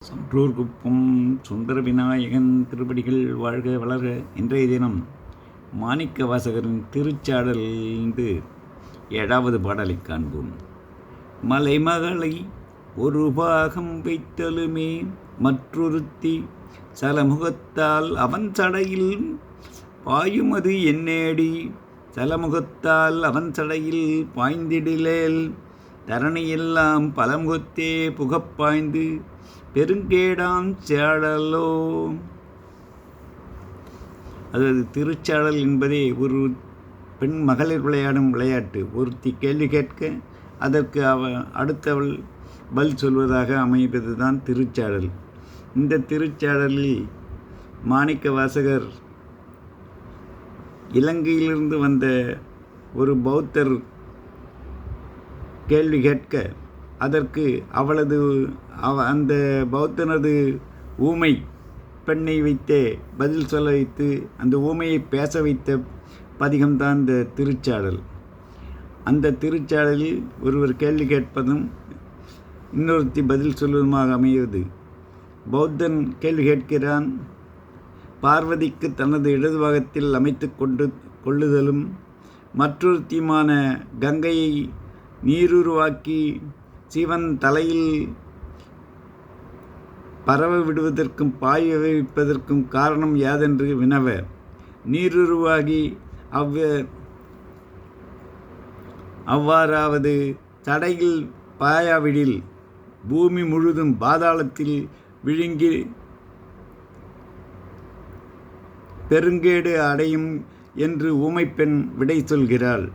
சான்றோர்குப்பம் சுந்தர விநாயகன் திருப்படிகள் வாழ்க வளர்க. இன்றைய தினம் மாணிக்கவாசகரின் திருச்சாடலிலிருந்து 7வது பாடலை காண்போம். மலைமகளை ஒரு பாகம் வைத்தலுமே மற்றொருத்தி சலமுகத்தால் அவன் சடையில் பாயுமது என்னேடி சலமுகத்தால் அவன் சடையில் பாய்ந்திடிலேல் தரணியெல்லாம் பலமுகத்தே புகப்பாய்ந்து பெருங்கேடாம் சாடலோ. அதாவது திருச்சாடல் என்பதே ஒரு பெண் மகளிர் விளையாடும் விளையாட்டு. ஒருத்தி கேள்வி கேட்க அதற்கு அடுத்தவள் பதில் சொல்வதாக அமைவது தான் திருச்சாடல். இந்த திருச்சாடலில் மாணிக்கவாசகர் இலங்கையிலிருந்து வந்த ஒரு பௌத்தர் கேள்வி கேட்க அதற்கு அந்த பௌத்தனது ஊமை பெண்ணை வைத்தே பதில் சொல்ல வைத்து அந்த ஊமையை பேச வைத்த பதிகம்தான் இந்த திருச்சாடல். அந்த திருச்சாடலில் ஒருவர் கேள்வி கேட்பதும் இன்னொருத்தி பதில் சொல்வதுமாக அமைவது. பௌத்தன் கேள்வி கேட்கிறான். பார்வதிக்கு தனது இடது பாகத்தில் அமைத்து கொள்ளுதலும் மற்றொருத்தியுமான கங்கையை நீருருவாக்கி சிவன் தலையில் பரவ விடுவதற்கும் பாய வைப்பதற்கும் காரணம் யாதென்று வினவ, நீருருவாகி அவ்வாறாவது தடையில் பாயாவிடில் பூமி முழுதும் பாதாளத்தில் விழுங்கி பெருங்கேடு அடையும் என்று ஊமைப்பெண் விடை சொல்கிறாள்.